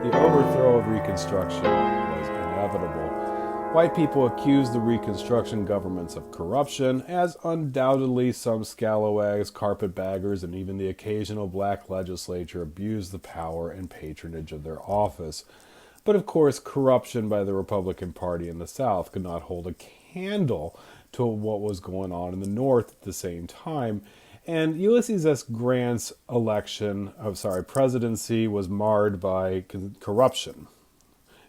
The overthrow of Reconstruction was inevitable. White people accused the Reconstruction governments of corruption, as undoubtedly some scalawags, carpetbaggers, and even the occasional black legislature abused the power and patronage of their office. But of course, corruption by the Republican Party in the South could not hold a candle to what was going on in the North at the same time. And Ulysses S. Grant's presidency was marred by corruption.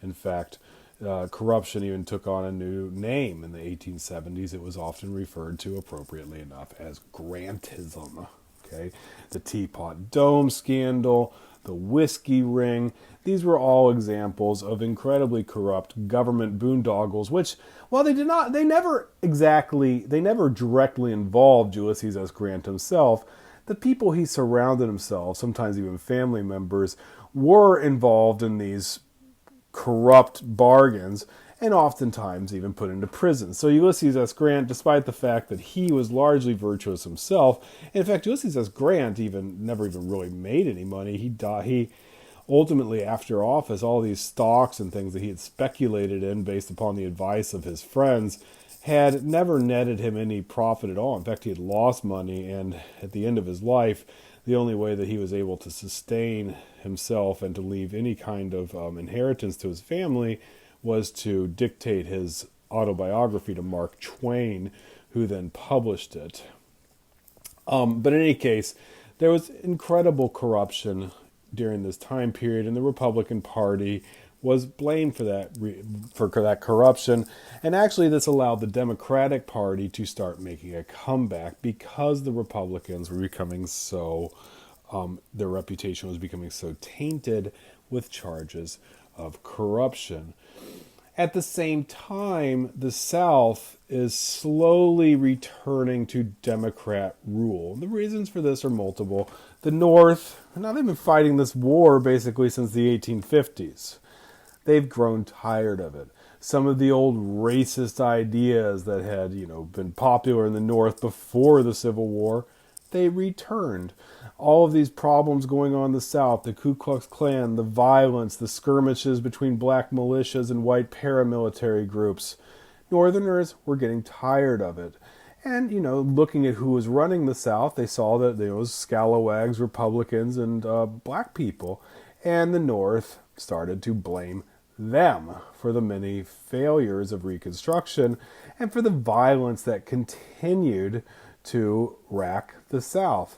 In fact, corruption even took on a new name in the 1870s. It was often referred to, appropriately enough, as Grantism. Okay, the Teapot Dome scandal, the whiskey ring. These were all examples of incredibly corrupt government boondoggles, which, while they never directly involved Ulysses S. Grant himself, the people he surrounded himself, sometimes even family members, were involved in these corrupt bargains and oftentimes even put into prison. So Ulysses S. Grant, despite the fact that he was largely virtuous himself, in fact, Ulysses S. Grant never even really made any money. He ultimately, after office, all these stocks and things that he had speculated in based upon the advice of his friends had never netted him any profit at all. In fact, he had lost money, and at the end of his life, the only way that he was able to sustain himself and to leave any kind of inheritance to his family was to dictate his autobiography to Mark Twain, who then published it. But in any case, there was incredible corruption during this time period, and the Republican Party was blamed for that corruption. And actually, this allowed the Democratic Party to start making a comeback because the Republicans were becoming their reputation was becoming so tainted with charges of corruption. At the same time, the South is slowly returning to Democrat rule. The reasons for this are multiple. The North, now they've been fighting this war basically since the 1850s. They've grown tired of it. Some of the old racist ideas that had, been popular in the North before the Civil War, they returned. All of these problems going on in the South, the Ku Klux Klan, the violence, the skirmishes between black militias and white paramilitary groups, Northerners were getting tired of it. And, looking at who was running the South, they saw that there was scalawags, Republicans, and black people. And the North started to blame them for the many failures of Reconstruction and for the violence that continued to rack the South.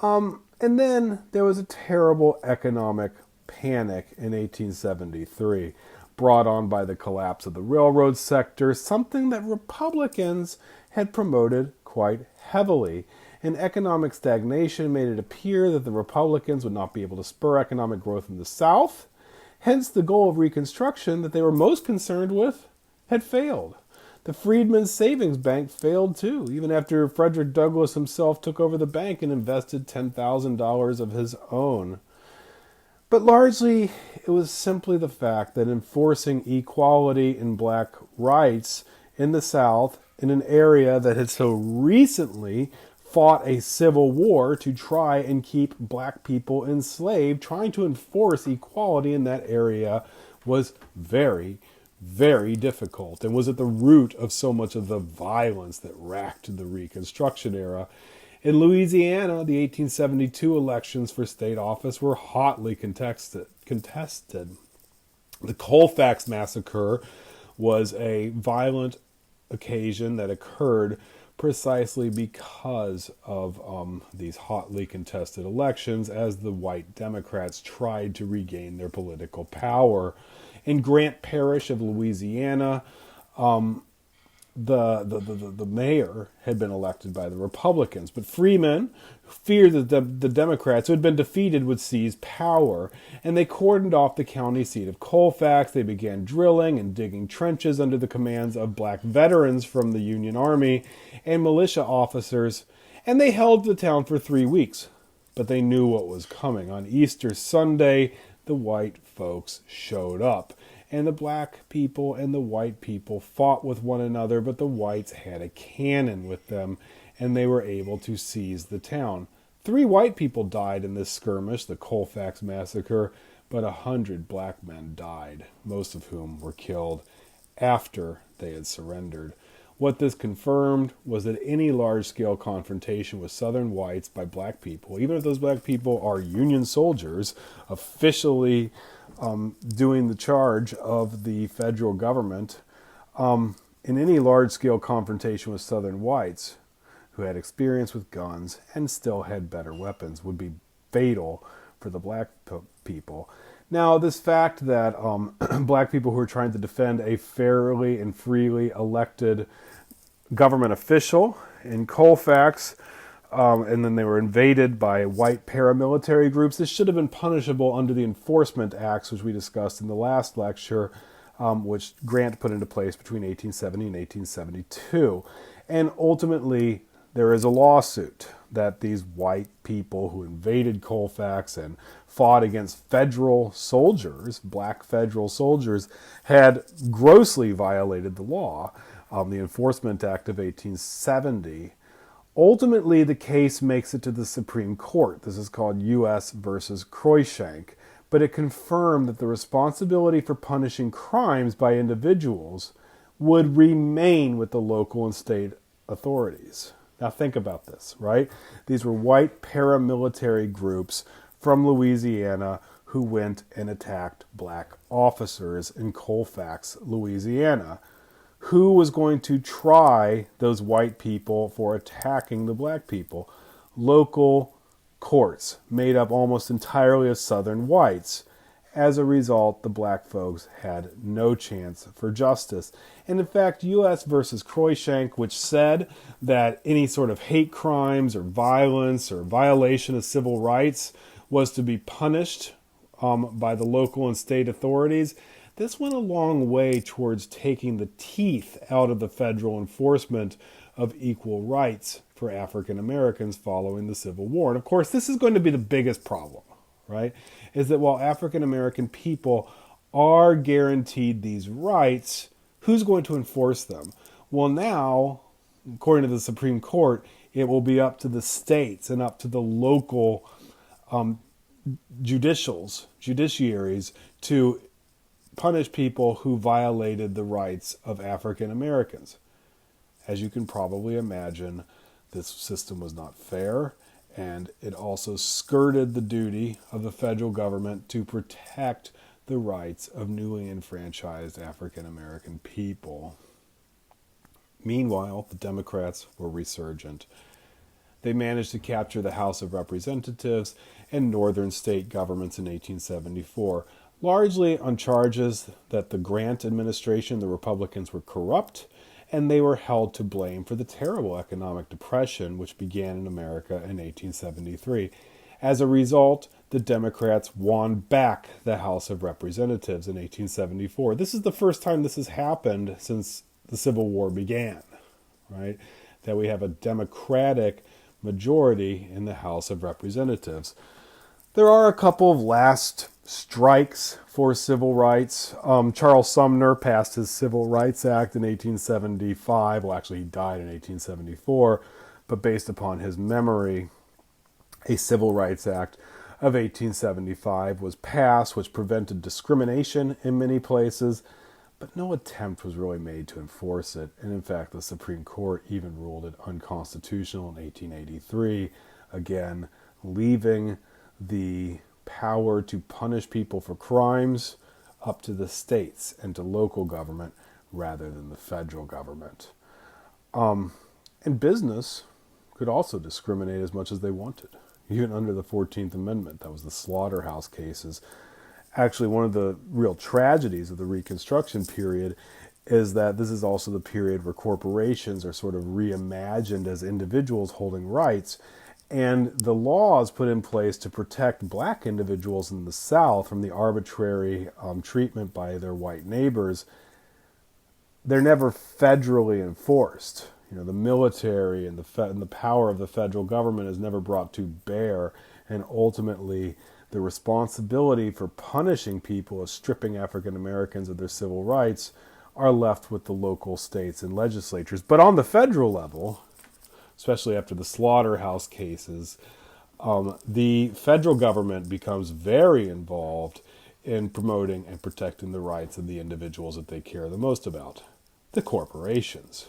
And then there was a terrible economic panic in 1873, brought on by the collapse of the railroad sector, something that Republicans had promoted quite heavily. And economic stagnation made it appear that the Republicans would not be able to spur economic growth in the South. Hence, the goal of Reconstruction that they were most concerned with had failed. The Freedmen's Savings Bank failed too, even after Frederick Douglass himself took over the bank and invested $10,000 of his own. But largely, it was simply the fact that enforcing equality in black rights in the South, in an area that had so recently fought a civil war to try and keep black people enslaved, trying to enforce equality in that area was very, very difficult and was at the root of so much of the violence that racked the Reconstruction era. In Louisiana, the 1872 elections for state office were hotly contested. The Colfax Massacre was a violent occasion that occurred precisely because of these hotly contested elections as the white Democrats tried to regain their political power. In Grant Parish of Louisiana, the mayor had been elected by the Republicans, but freemen feared that the Democrats, who had been defeated, would seize power, and they cordoned off the county seat of Colfax. They began drilling and digging trenches under the commands of black veterans from the Union Army and militia officers, and they held the town for 3 weeks. But they knew what was coming. On Easter Sunday, the white folks showed up, and the black people and the white people fought with one another, but the whites had a cannon with them, and they were able to seize the town. 3 white people died in this skirmish, the Colfax Massacre, but 100 black men died, most of whom were killed after they had surrendered. What this confirmed was that any large-scale confrontation with Southern whites by black people, even if those black people are Union soldiers, officially doing the charge of the federal government, in any large-scale confrontation with Southern whites who had experience with guns and still had better weapons would be fatal for the black people. Now, this fact that black people who are trying to defend a fairly and freely elected government official in Colfax, and then they were invaded by white paramilitary groups, this should have been punishable under the Enforcement Acts, which we discussed in the last lecture, which Grant put into place between 1870 and 1872. And ultimately, there is a lawsuit that these white people who invaded Colfax and fought against federal soldiers, black federal soldiers, had grossly violated the law, the Enforcement Act of 1870. Ultimately, the case makes it to the Supreme Court. This is called U.S. versus Cruikshank. But it confirmed that the responsibility for punishing crimes by individuals would remain with the local and state authorities. Now think about this, right? These were white paramilitary groups from Louisiana who went and attacked black officers in Colfax, Louisiana. Who was going to try those white people for attacking the black people? Local courts made up almost entirely of Southern whites. As a result, the black folks had no chance for justice. And in fact, U.S. versus Cruikshank, which said that any sort of hate crimes or violence or violation of civil rights was to be punished by the local and state authorities, this went a long way towards taking the teeth out of the federal enforcement of equal rights for African Americans following the Civil War. And of course, this is going to be the biggest problem, right? Is that while African American people are guaranteed these rights, who's going to enforce them? Well, now, according to the Supreme Court, it will be up to the states and up to the local judiciaries to punish people who violated the rights of African Americans. As you can probably imagine, this system was not fair, and it also skirted the duty of the federal government to protect the rights of newly enfranchised African American people. Meanwhile, the Democrats were resurgent. They managed to capture the House of Representatives and northern state governments in 1874, largely on charges that the Grant administration, the Republicans, were corrupt, and they were held to blame for the terrible economic depression which began in America in 1873. As a result, the Democrats won back the House of Representatives in 1874. This is the first time this has happened since the Civil War began, right? That we have a Democratic majority in the House of Representatives. There are a couple of last strikes for civil rights. Charles Sumner passed his Civil Rights Act in 1875. Well, actually, he died in 1874. But based upon his memory, a Civil Rights Act of 1875 was passed, which prevented discrimination in many places, but no attempt was really made to enforce it. And in fact, the Supreme Court even ruled it unconstitutional in 1883, again, leaving the power to punish people for crimes up to the states and to local government rather than the federal government. And business could also discriminate as much as they wanted, even under the 14th Amendment. That was the Slaughterhouse Cases. Actually, one of the real tragedies of the Reconstruction period is that this is also the period where corporations are sort of reimagined as individuals holding rights. And the laws put in place to protect black individuals in the South from the arbitrary treatment by their white neighbors, they're never federally enforced. You know, the military and the power of the federal government is never brought to bear, and ultimately the responsibility for punishing people as stripping African Americans of their civil rights are left with the local states and legislatures. But on the federal level, especially after the Slaughterhouse Cases, the federal government becomes very involved in promoting and protecting the rights of the individuals that they care the most about, the corporations.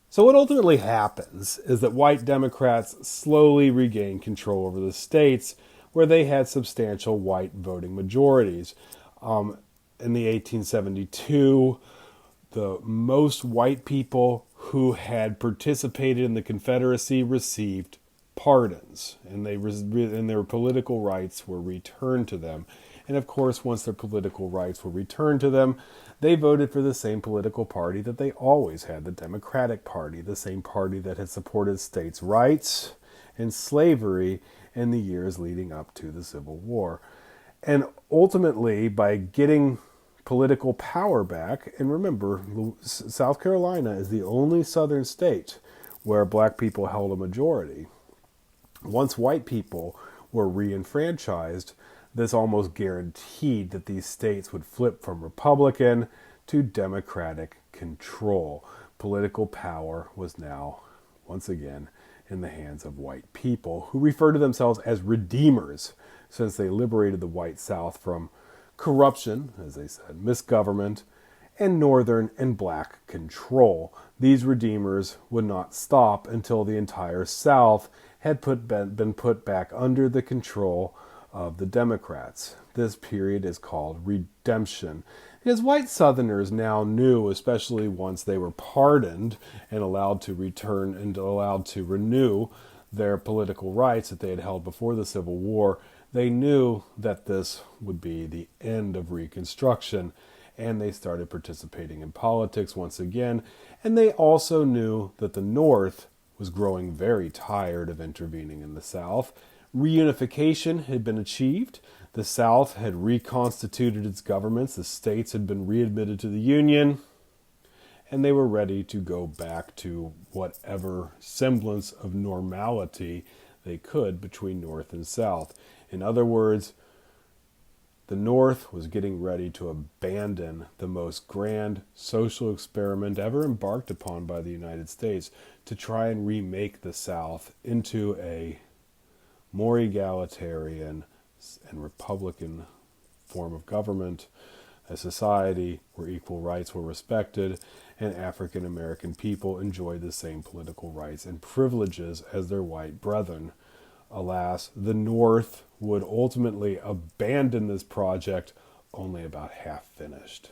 So what ultimately happens is that white Democrats slowly regain control over the states where they had substantial white voting majorities. In the 1872, the most white people who had participated in the Confederacy received pardons, and their political rights were returned to them. And of course, once their political rights were returned to them, they voted for the same political party that they always had, the Democratic Party, the same party that had supported states' rights and slavery in the years leading up to the Civil War. And ultimately, by getting political power back, and remember, South Carolina is the only southern state where black people held a majority. Once white people were re-enfranchised, this almost guaranteed that these states would flip from Republican to Democratic control. Political power was now, once again, in the hands of white people, who refer to themselves as redeemers, since they liberated the white South from corruption, as they said, misgovernment, and northern and black control. These redeemers would not stop until the entire South had been put back under the control of the Democrats. This period is called redemption, because white Southerners now knew, especially once they were pardoned and allowed to return and allowed to renew their political rights that they had held before the Civil War, they knew that this would be the end of Reconstruction, and they started participating in politics once again. And they also knew that the North was growing very tired of intervening in the South. Reunification had been achieved. The South had reconstituted its governments. The states had been readmitted to the Union. And they were ready to go back to whatever semblance of normality they could between North and South. In other words, the North was getting ready to abandon the most grand social experiment ever embarked upon by the United States to try and remake the South into a more egalitarian and republican form of government, a society where equal rights were respected and African American people enjoyed the same political rights and privileges as their white brethren. Alas, the North would ultimately abandon this project only about half finished.